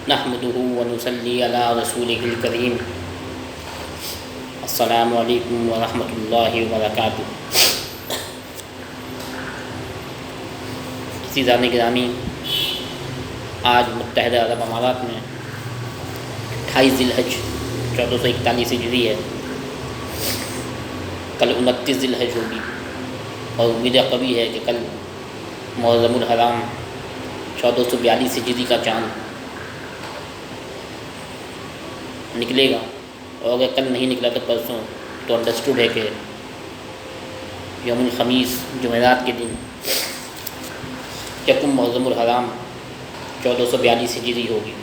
نحمده ونصلي على رسوله الكريم السلام علیکم ورحمۃ اللہ وبرکاتہ۔ عزیزان گرامی، آج متحدہ عرب امارات میں 28 ذی الحج 1441 ہجری ہے۔ کل 29 ذی الحج ہوگی اور امید قوی ہے کہ کل محرم الحرام 1442 ہجری کا چاند نکلے گا، اور اگر کل نہیں نکلا تو پرسوں تو انڈرسٹوڈ ہے کہ یوم الخمیس جمعرات کے دن یکم محرم الحرام 1442 ہجری ہوگی۔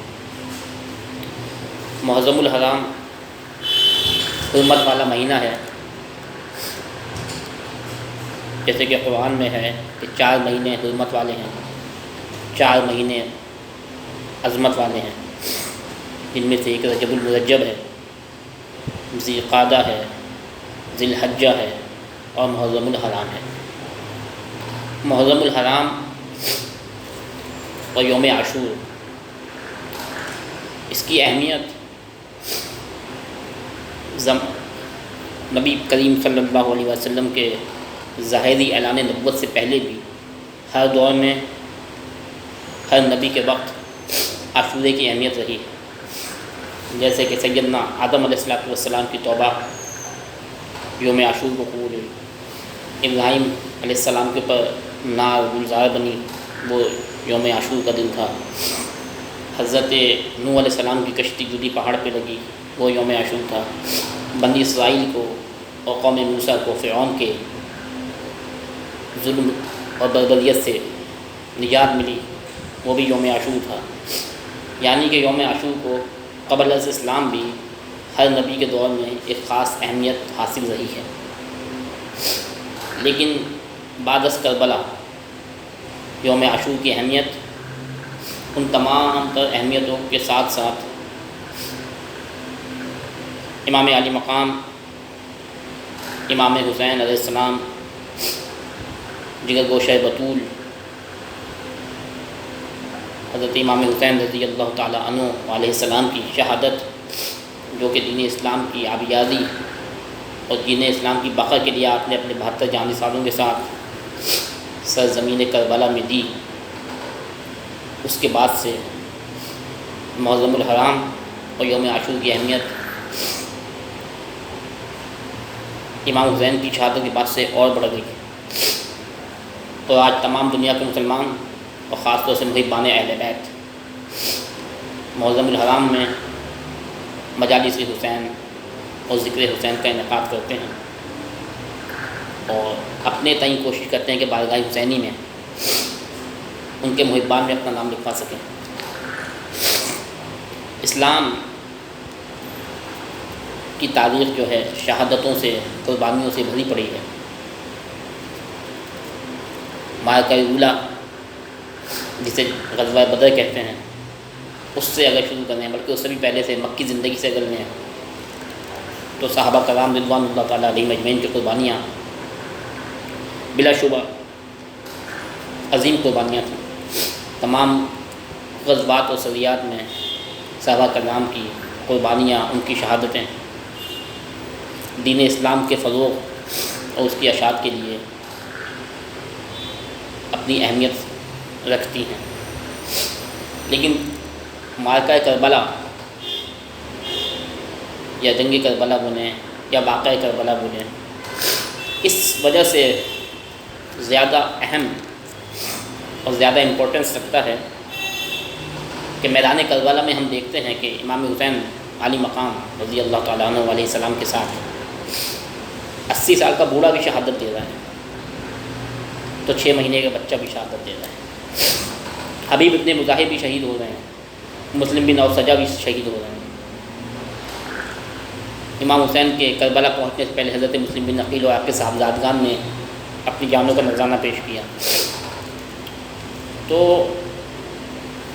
محرم الحرام حرمت والا مہینہ ہے، جیسے کہ قرآن میں ہے کہ 4 مہینے حرمت والے ہیں، 4 مہینے عظمت والے ہیں، جن میں سے ایک رجب المرجب ہے، ذی القعدہ ہے، ذی الحجہ ہے اور محرم الحرام ہے۔ محرم الحرام اور یوم عاشور، اس کی اہمیت نبی کریم صلی اللہ علیہ وسلم کے ظاہری اعلان نبوت سے پہلے بھی ہر دور میں ہر نبی کے وقت عاشورے کی اہمیت رہی، جیسے کہ سیدنا آدم علیہ السلام کی توبہ یوم عاشور کو قبول ہوئی، ابراہیم علیہ السلام کے اوپر نار گلزار بنی، وہ یوم عاشور کا دن تھا۔ حضرت نوح علیہ السلام کی کشتی جودی پہاڑ پہ لگی، وہ یوم عاشور تھا۔ بنی اسرائیل کو اور قوم موسیٰ کو فرعون کے ظلم اور بربریت سے نجات ملی، وہ بھی یوم عاشور تھا۔ یعنی کہ یوم عاشور کو قبل از اسلام بھی ہر نبی کے دور میں ایک خاص اہمیت حاصل رہی ہے، لیکن بعد از کربلا یوم عاشور کی اہمیت ان تمام تر اہمیتوں کے ساتھ ساتھ امام علی مقام امام حسین علیہ السلام جگر گوشہ بطول حضرت امام حسین رضی اللہ تعالیٰ عنہ علیہ السلام کی شہادت، جو کہ دین اسلام کی آبیازی اور دین اسلام کی بقا کے لیے آپ نے اپنے 72 جانی سالوں کے ساتھ سرزمین کربلا میں دی، اس کے بعد سے محرم الحرام اور یوم عاشور کی اہمیت امام حسین کی شہادت کے بعد سے اور بڑھ گئی، اور آج تمام دنیا کے مسلمان اور خاص طور سے محبان اہل بیت محرم الحرام میں مجالس حسین اور ذکر حسین کا انعقاد کرتے ہیں، اور اپنے تئیں کوشش کرتے ہیں کہ بارگاہ حسینی میں ان کے محبان میں اپنا نام لکھوا سکیں۔ اسلام کی تاریخ جو ہے شہادتوں سے، قربانیوں سے بھری پڑی ہے۔ معرکہ اولیٰ جسے غزوہ بدر کہتے ہیں، اس سے اگر شروع کریں، بلکہ اس سے بھی پہلے سے مکی زندگی سے اگر لیں تو صحابہ کرام رضوان اللہ تعالیٰ علیہم اجمعین کی قربانیاں بلا شبہ عظیم قربانیاں تھیں۔ تمام غزوات اور سریات میں صحابہ کرام کی قربانیاں، ان کی شہادتیں دین اسلام کے فروغ اور اس کی اشاعت کے لیے اپنی اہمیت رکھتی ہیں۔ لیکن معرکہ کربلا یا جنگ کربلا بولیں یا واقعہ کربلا بولیں، اس وجہ سے زیادہ اہم اور زیادہ امپورٹنس رکھتا ہے کہ میدان کربلا میں ہم دیکھتے ہیں کہ امام حسین علی مقام رضی اللہ تعالیٰ عنہ علیہ السلام کے ساتھ 80 سال کا بوڑھا بھی شہادت دے رہا ہے، تو 6 مہینے کا بچہ بھی شہادت دے رہا ہے۔ حبیب ابن مظاہر بھی شہید ہو رہے ہیں، مسلم بن اوسجہ بھی شہید ہو رہے ہیں۔ امام حسین کے کربلا پہنچنے سے پہلے حضرت مسلم بن عقیل اور آپ کے صاحبزادگان نے اپنی جانوں کا نذرانہ پیش کیا۔ تو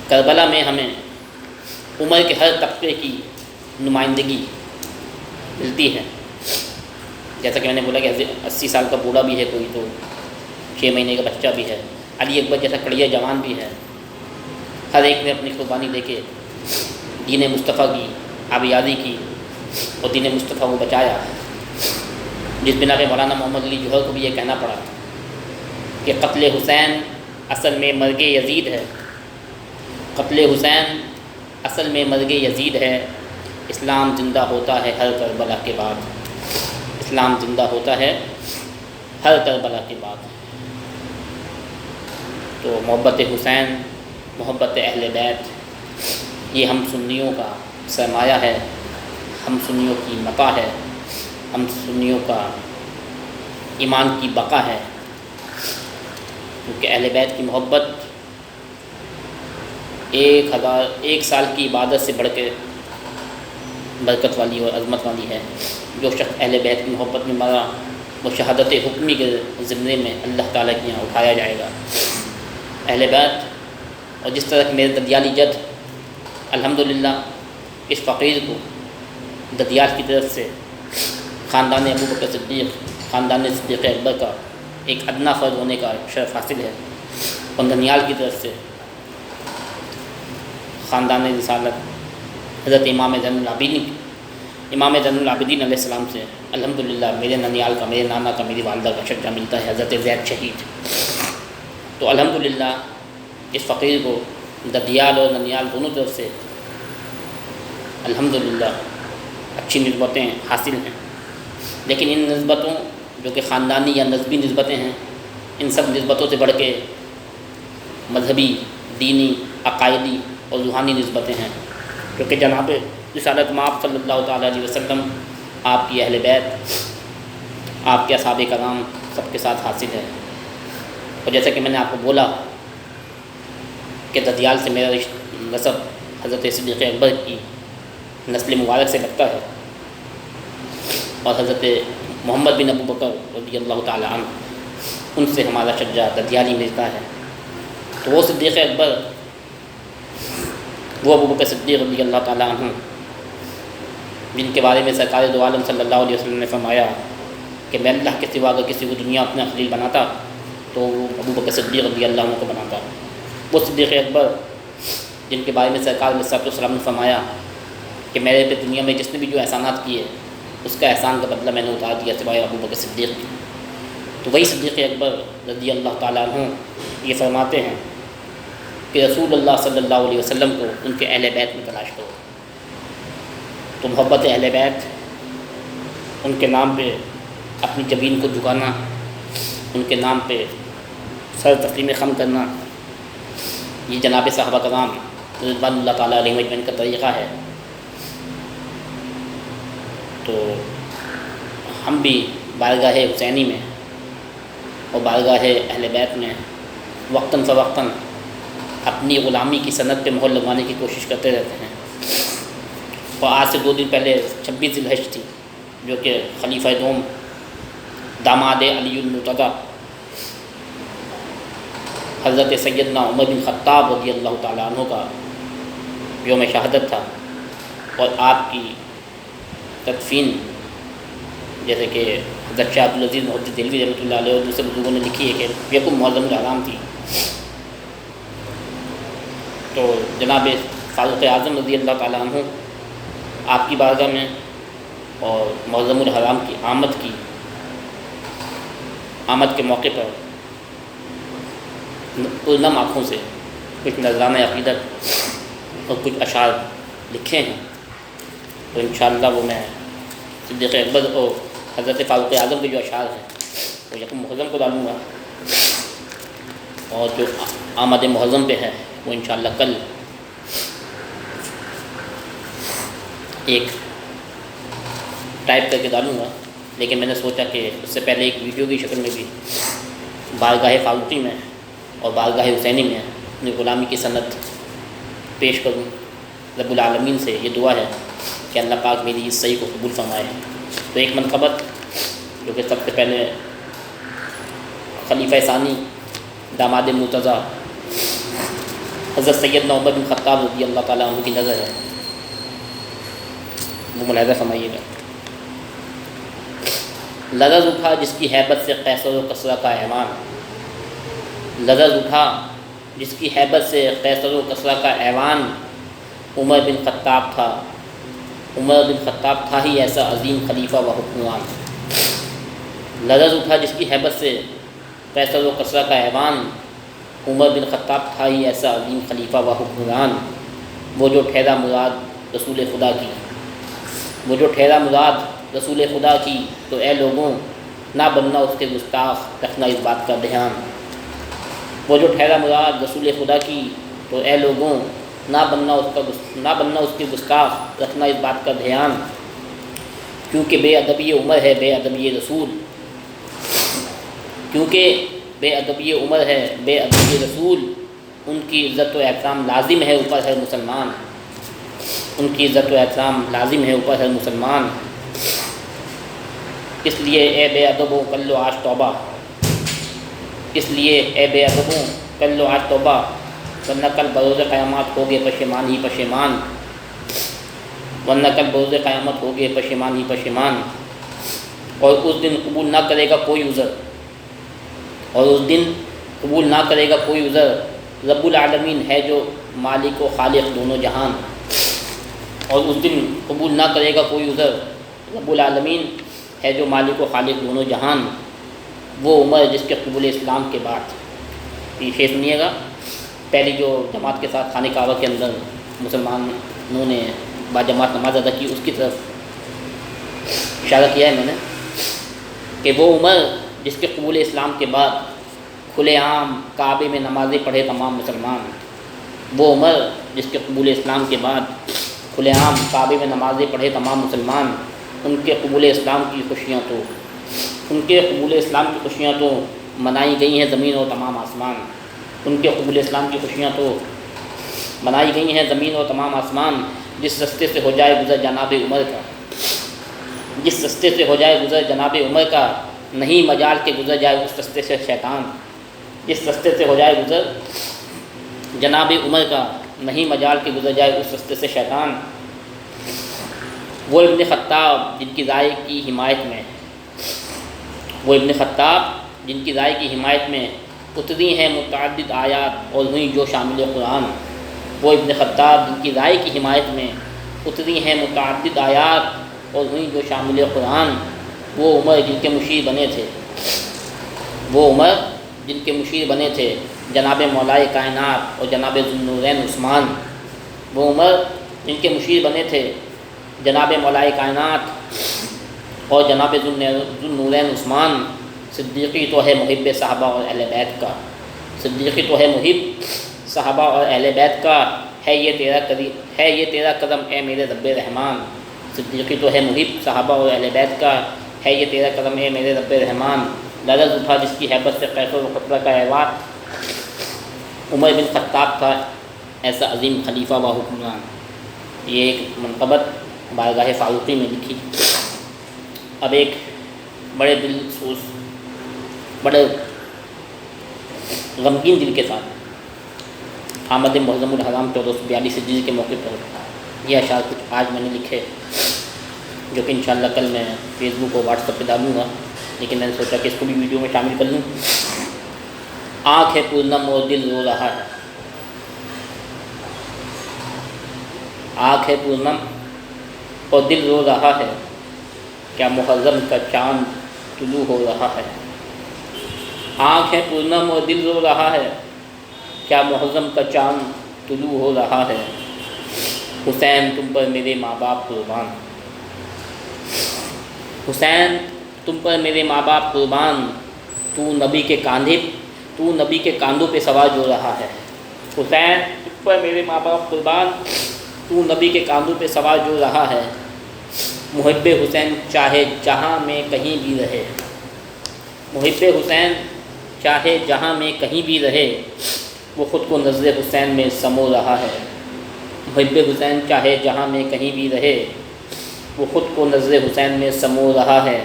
کربلا میں ہمیں عمر کے ہر طبقے کی نمائندگی ملتی ہے، جیسا کہ میں نے بولا کہ 80 سال کا بوڑھا بھی ہے کوئی، تو 6 مہینے کا بچہ بھی ہے، علی اکبر جیسا کڑیا جوان بھی ہے۔ ہر ایک نے اپنی قربانی دے کے دین مصطفیٰ کی آبیادی کی اور دین مصطفیٰ کو بچایا، جس بنا پہ مولانا محمد علی جوہر کو بھی یہ کہنا پڑا کہ قتل حسین اصل میں مرگ یزید ہے، قتل حسین اصل میں مرگ یزید ہے، اسلام زندہ ہوتا ہے ہر کربلا کے بعد، اسلام زندہ ہوتا ہے ہر کربلا کے بعد۔ تو محبت حسین، محبت اہل بیت، یہ ہم سنیوں کا سرمایہ ہے، ہم سنیوں کی متاع ہے، ہم سنیوں کا ایمان کی بقا ہے، کیونکہ اہل بیت کی محبت 1000 سال کی عبادت سے بڑھ کے برکت والی اور عظمت والی ہے۔ جو شخص اہل بیت کی محبت میں مرا وہ شہادت حکمی کے ضمن میں اللہ تعالیٰ کے یہاں اٹھایا جائے گا۔ اہل بیت، اور جس طرح کہ میرے ددیالی جد الحمدللہ اس فقیر کو ددیال کی طرف سے خاندان ابو بکر صدیق، خاندان صدیق اکبر کا ایک ادنا فرد ہونے کا شرف حاصل ہے، اور ننیال کی طرف سے خاندان رسالت حضرت امام زین العابدین علیہ السلام سے الحمدللہ میرے ننیال کا، میرے نانا کا، میری والدہ کا شجاع ملتا ہے، حضرت زید شہید۔ تو الحمدللہ اس فقیر کو ددیال اور ننیال دونوں طرف سے الحمدللہ اچھی نسبتیں حاصل ہیں، لیکن ان نسبتوں جو کہ خاندانی یا نسبی نسبتیں ہیں، ان سب نسبتوں سے بڑھ کے مذہبی، دینی، عقائدی اور روحانی نسبتیں ہیں، کیونکہ جناب رسالت مآب صلی اللہ تعالیٰ علیہ وسلم، آپ کی اہل بیت، آپ کے اصحاب کرام سب کے ساتھ حاصل ہے۔ اور جیسا کہ میں نے آپ کو بولا کہ ددیال سے میرا نسب حضرت صدیق اکبر کی نسل مبارک سے لگتا ہے، اور حضرت محمد بن ابو بکر رضی اللہ تعالیٰ عنہ ان سے ہمارا شجاع ددیالی ملتا ہے۔ تو وہ صدیق اکبر، وہ ابو بکر صدیق رضی اللہ تعالیٰ عنہ، جن کے بارے میں سرکار دو عالم صلی اللہ علیہ وسلم نے فرمایا کہ میں اللہ کے سوا اگر کسی کو دنیا اپنا خلیل بناتا تو وہ ابو بکر صدیق رضی اللہ عنہ کو بناتا۔ وہ صدیق اکبر جن کے بارے میں سرکار علیہ السلام نے فرمایا کہ میرے پہ دنیا میں جس نے بھی جو احسانات کیے اس کا احسان کا بدلہ میں نے اتار دیا سوائے ابو بکر صدیق کی۔ تو وہی صدیق اکبر رضی اللہ تعالیٰ عنہ یہ فرماتے ہیں کہ رسول اللہ صلی اللہ علیہ وسلم کو ان کے اہل بیت میں تلاش کرو۔ تو محبت اہل بیت، ان کے نام پہ اپنی جبین کو جھکانا، ان کے نام پہ سر تسلیم خم کرنا، یہ جناب صحابہ کرام رضوان اللہ تعالیٰ علیہ مجمعین کا طریقہ ہے۔ تو ہم بھی بارگاہ حسینی میں اور بارگاہ اہل بیت میں وقتاً فوقتاً اپنی غلامی کی سند پہ مہر لگوانے کی کوشش کرتے رہتے ہیں۔ اور آج سے 2 دن پہلے 26 ذی الحج تھی، جو کہ خلیفہ دوم داماد علی المرتضیٰ حضرت سیدنا عمر بن خطاب رضی اللہ تعالیٰ عنہ کا یوم شہادت تھا، اور آپ کی تدفین جیسے کہ حضرت شاہ عبدالعزیز محدث دہلوی رحمۃ اللہ علیہ اور دوسرے بزرگوں نے لکھی ہے کہ یکم معظم الحرام تھی۔ تو جناب فاروق اعظم رضی اللہ تعالیٰ عنہ آپ کی بارگاہ میں اور معظم الحرام کی آمد کے موقع پر پرنم آنکھوں سے کچھ نذرانہ عقیدت اور کچھ اشعار لکھے ہیں، تو انشاءاللہ وہ میں صدیق اکبر اور حضرت فاروق اعظم کے جو اشعار ہیں وہ یکم محرم کو ڈالوں گا، اور جو آمد محرم پہ ہے وہ انشاءاللہ کل ایک ٹائپ کر کے ڈالوں گا، لیکن میں نے سوچا کہ اس سے پہلے ایک ویڈیو کی شکل میں بھی بارگاہ فاروقی میں اور بارگاہ حسینی میں اپنی غلامی کی سند پیش کروں۔ رب العالمین سے یہ دعا ہے کہ اللہ پاک میری اس صحیح کو قبول فرمائے۔ تو ایک منقبت جو کہ سب سے پہلے خلیفہ ثانی داماد مرتضیٰ حضرت سیدنا عمر بن خطاب رضی اللہ تعالیٰ عنہ کی نظر ہے، وہ ملاحظہ فرمائیے گا۔ لرز اٹھا جس کی ہیبت سے قیصر و کسریٰ کا ایوان، لرز اٹھا جس کی ہیبت سے قیصر و کسریٰ کا ایوان، عمر بن خطاب تھا، عمر بن خطاب تھا ہی ایسا عظیم خلیفہ و حکمران، لرز اٹھا جس کی ہیبت سے قیصر و کسریٰ کا ایوان، عمر بن خطاب تھا ہی ایسا عظیم خلیفہ و حکمران، وہ جو ٹھہرا مراد رسول خدا کی، وہ جو ٹھہرا مراد رسول خدا کی، تو اے لوگوں نہ بننا اس کے گستاخ، رکھنا اس بات کا دھیان، وہ جو ٹھہرا مراد رسول خدا کی، تو اے لوگوں نہ بننا اس کے گستاخ، رکھنا اس بات کا دھیان، کیونکہ بے ادبی عمر ہے بے ادبی رسول، کیونکہ بے ادبی عمر ہے بے ادبی رسول، ان کی عزت و احترام لازم ہے اوپر ہر مسلمان، ان کی عزت و احترام لازم ہے اوپر ہر مسلمان، اس لیے اے بے ادبوں کر لو آج توبہ، اس لیے اے بے ادبوں کر لو آج توبہ، ورنہ کل بروز قیامت ہوگے پشیمان ہی پشیمان، ورنہ کل بروز قیامت ہوگے پشیمان ہی پشیمان، اور اس دن قبول نہ کرے گا کوئی عذر، اور اس دن قبول نہ کرے گا کوئی عذر، رب العالمین ہے جو مالک و خالق دونوں جہان، اور اس دن قبول نہ کرے گا کوئی عذر، رب العالمین ہے جو مالک و خالق دونوں جہان، وہ عمر جس کے قبول اسلام کے بعد، یہ سنیے گا، پہلی جو جماعت کے ساتھ خانہ کعبہ کے اندر مسلمانوں نے با جماعت نماز ادا کی، اس کی طرف اشارہ کیا ہے میں نے، کہ وہ عمر جس کے قبول اسلام کے بعد کھلے عام کعبے میں نمازیں پڑھے تمام مسلمان، وہ عمر جس کے قبول اسلام کے بعد کھلے عام کعبے میں نمازیں پڑھے تمام مسلمان، ان کے قبول اسلام کی خوشیاں تو ان کے قبول اسلام کی خوشیاں تو منائی گئی ہیں زمین اور تمام آسمان، ان کے قبول اسلام کی خوشیاں تو منائی گئی ہیں زمین اور تمام آسمان، جس رستے سے ہو جائے گزر جناب عمر کا، جس رستے سے ہو جائے گزر جناب عمر کا، نہیں مجال کے گزر جائے اس رستے سے شیطان، جس رستے سے ہو جائے گزر جناب عمر کا، نہیں مجال کے گزر جائے اس رستے سے شیطان، وہ ابن خطاب جن کی رائے کی حمایت میں، وہ ابن خطاب جن کی رائے کی حمایت میں اتری ہیں متعدد آیات اور ہوئیں جو شامل قرآن، وہ ابن خطاب جن کی رائے کی حمایت میں اتری ہیں متعدد آیات اور ہوئیں جو شامل قرآن، وہ عمر جن کے مشیر بنے تھے، وہ عمر جن کے مشیر بنے تھے جناب مولائے کائنات اور جناب ذوالنورین عثمان، وہ عمر جن کے مشیر بنے تھے جناب مولائے کائنات اور جناب ذوالنورین عثمان، صدیقی تو ہے محب صحابہ اور اہل بیت کا، صدیقی تو ہے محب صحابہ اور اہل بیت کا، ہے یہ تیرا کرم اے میرے رب رحمان، صدیقی تو ہے محب صحابہ اور اہل بیت کا، ہے یہ تیرا کرم اے میرے رب رحمان، لرز اٹھا جس کی ہیبت سے قیصر و کسریٰ کا ایوان، عمر بن خطاب تھا ایسا عظیم خلیفہ و حکمران، یہ ایک منقبت بارگاہ فاروقی میں لکھی۔ اب ایک بڑے دل سوز، بڑے غمگین دل کے ساتھ آمد معظم الحرام 1442 ہجری کے موقع پر یہ اشعار کچھ آج میں نے لکھے، جو کہ انشاءاللہ کل میں فیس بک اور واٹس ایپ پہ ڈالوں گا، لیکن میں نے سوچا کہ اس کو بھی ویڈیو میں شامل کر لوں۔ آنکھ ہے پورنم اور دل رو رہا ہے، آنکھ ہے پورنم اور دل رو رہا ہے، کیا محرم کا چاند طلوع ہو رہا ہے، آنکھ ہے پورنم اور دل رو رہا ہے، کیا محرم کا چاند طلوع ہو رہا ہے، حسین تم پر میرے ماں باپ قربان، حسین تم پر میرے ماں باپ قربان، تو نبی کے کاندھوں پہ سوار جو رہا ہے، حسین تم پر میرے ماں باپ قربان، تو نبی کے کاندھوں پہ سوار جو رہا ہے، محب حسین چاہے جہاں میں کہیں بھی رہے، محب حسین چاہے جہاں میں کہیں بھی رہے، وہ خود کو نظر حسین میں سمو رہا ہے، محب حسین چاہے جہاں میں کہیں بھی رہے، وہ خود کو نظر حسین میں سمو رہا ہے،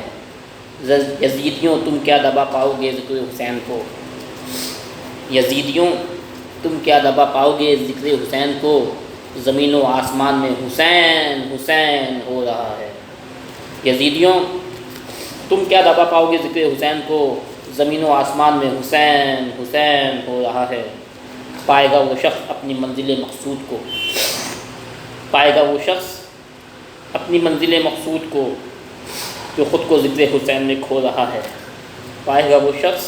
یزیدیوں تم کیا دبا پاؤ گے ذکر حسین کو، یزیدیوں تم کیا دبا پاؤ گے ذکر حسین کو، زمین و آسمان میں حسین حسین ہو رہا ہے، یزیدیوں تم کیا دبا پاؤ گے ذکر حسین کو، زمین و آسمان میں حسین حسین ہو رہا ہے، پائے گا وہ شخص اپنی منزل مقصود کو، پائے گا وہ شخص اپنی منزل مقصود کو جو خود کو ذکر حسین میں کھو رہا ہے، پائے گا وہ شخص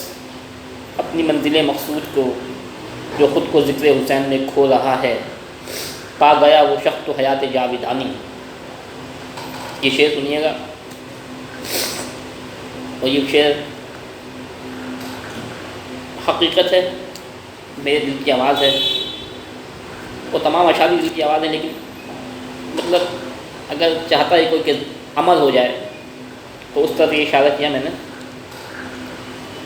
اپنی منزل مقصود کو جو خود کو ذکر حسین میں کھو رہا ہے، پا گیا وہ شخص تو حیات جاویدانی۔ یہ شعر سنیے گا، اور یہ شعر حقیقت ہے، میرے دل کی آواز ہے، وہ تمام اشعار دل کی آواز ہے، لیکن مطلب اگر چاہتا ہے کوئی کہ عمل ہو جائے تو اس طرح یہ اشارہ کیا میں نے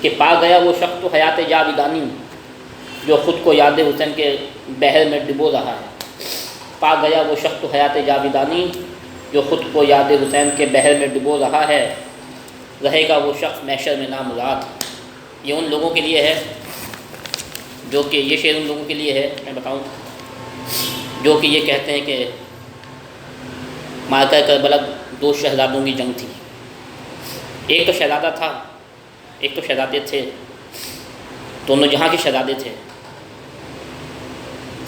کہ پا گیا وہ شخص تو حیات جاویدانی جو خود کو یاد حسین کے بحر میں ڈبو رہا ہے، پا گیا وہ شخص تو حیات جاویدانی جو خود کو یاد حسین کے بحر میں ڈبو رہا ہے، رہے گا وہ شخص محشر میں نامراد۔ یہ ان لوگوں کے لیے ہے جو کہ یہ شعر ان لوگوں کے لیے ہے، میں بتاؤں، جو کہ یہ کہتے ہیں کہ معرکہ کربلا دو شہزادوں کی جنگ تھی، ایک تو شہزادہ تھا، ایک تو شہزادے تھے، دونوں جہاں کے شہزادے تھے،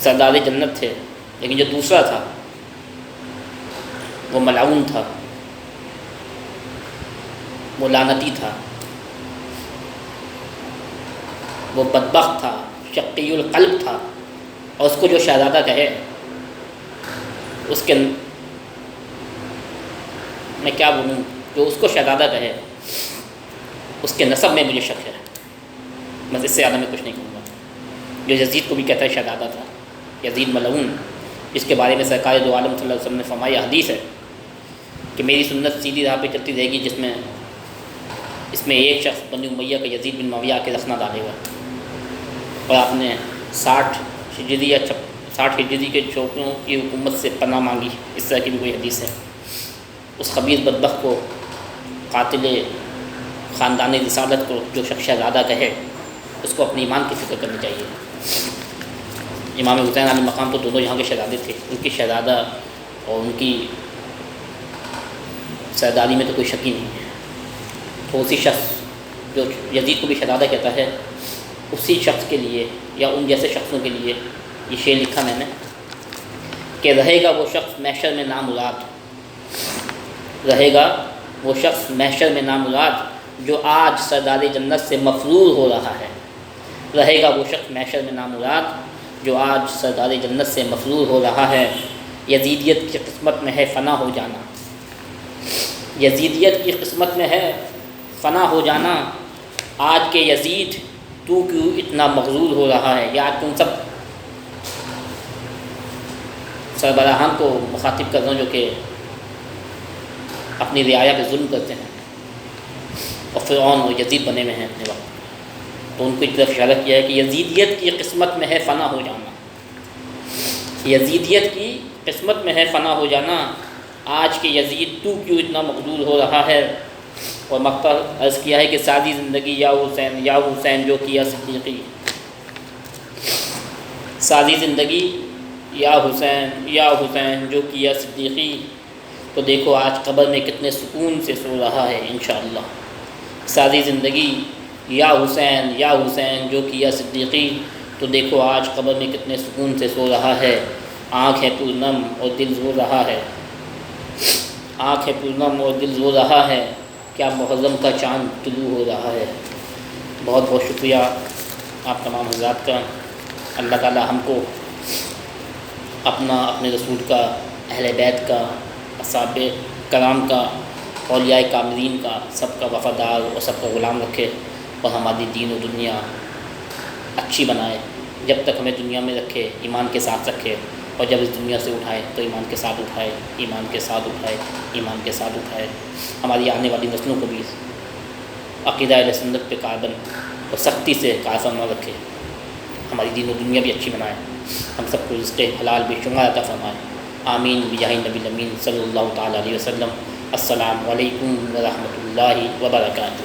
سردار جنت تھے، لیکن جو دوسرا تھا وہ ملعون تھا، وہ لعنتی تھا، وہ بدبخت تھا، شقی القلب تھا، اور اس کو جو شہزادہ کہے اس کے میں کیا بولوں، جو اس کو شہزادہ کہے اس کے نسب میں مجھے شک ہے، بس اس سے زیادہ میں کچھ نہیں کہوں گا۔ جو یزید کو بھی کہتا ہے شہزادہ تھا، یزید ملعون، جس کے بارے میں سرکار دو عالم صلی اللہ علیہ وسلم نے فرمایا، حدیث ہے کہ میری سنت سیدھی راہ پہ چلتی رہے گی، اس میں ایک شخص بنی امیہ کا یزید بن معاویہ کے رخنہ ڈالے گا، اور آپ نے 60 ہجری یا 60 ہجری کے چھوکروں کی حکومت سے پناہ مانگی، اس طرح کی بھی کوئی حدیث ہے۔ اس خبیث بدبخت کو، قاتل خاندان رسالت کو جو شخص شہزادہ کہے اس کو اپنے ایمان کی فکر کرنی چاہیے۔ امام حسین علیہ مقام تو دونوں یہاں کے شہزادے تھے، ان کی شہزادہ اور ان کی سرداری میں تو کوئی شک ہی نہیں ہے۔ تو اسی شخص جو یزید کو بھی شہزادہ کہتا ہے، اسی شخص کے لیے یا ان جیسے شخصوں کے لیے یہ شعر لکھا میں نے کہ رہے گا وہ شخص محشر میں نامراد، رہے گا وہ شخص محشر میں نامراد جو آج سردار جنت سے مفرور ہو رہا ہے، رہے گا وہ شخص محشر میں نامراد جو آج سردار جنت سے مفرور ہو رہا ہے۔ یزیدیت کی قسمت میں ہے فنا ہو جانا، یزیدیت کی قسمت میں ہے فنا ہو جانا، آج کے یزید تو کیوں اتنا مغرور ہو رہا ہے۔ یا تم سب سربراہان کو مخاطب کر رہا ہوں جو کہ اپنی رعایا پہ ظلم کرتے ہیں اور فرعون اور یزید بنے ہوئے ہیں اپنے وقت، تو ان کو ایک طرف اشارہ کیا ہے کہ یزیدیت کی قسمت میں ہے فنا ہو جانا، یزیدیت کی قسمت میں ہے فنا ہو جانا، آج کے یزید تو کیوں اتنا مغرور ہو رہا ہے۔ اور مقطع عرض کیا ہے کہ سادی زندگی یا حسین جو کیا صدیقی، سادی زندگی یا حسین جو کیا صدیقی، تو دیکھو آج قبر میں کتنے سکون سے سو رہا ہے انشاءاللہ۔ سادی زندگی یا حسین جو کیا صدیقی، تو دیکھو آج قبر میں کتنے سکون سے سو رہا ہے۔ آنکھ ہے پرنم اور دل رو رہا ہے، آنکھ ہے پرنم اور دل رو رہا ہے، کیا محرم کا چاند طلوع ہو رہا ہے۔ بہت بہت شکریہ آپ تمام حضرات کا۔ اللہ تعالی ہم کو اپنے رسول کا، اہل بیت کا، اصحاب کرام کا، اولیاء کاملین کا، سب کا وفادار اور سب کا غلام رکھے، اور ہماری دین و دنیا اچھی بنائے۔ جب تک ہمیں دنیا میں رکھے ایمان کے ساتھ رکھے، اور جب اس دنیا سے اٹھائے تو ایمان کے ساتھ اٹھائے، ایمان کے ساتھ اٹھائے، ایمان کے ساتھ اٹھائے۔ ہماری آنے والی نسلوں کو بھی عقیدہ اہل سنت پہ قائم اور سختی سے قائم فرما رکھے، ہماری دین و دنیا بھی اچھی بنائے، ہم سب کو رزق حلال بے شمار عطا فرمائے۔ آمین بجاہ نبی الامین صلی اللہ تعالیٰ علیہ وسلم۔ السلام علیکم ورحمۃ اللہ وبرکاتہ۔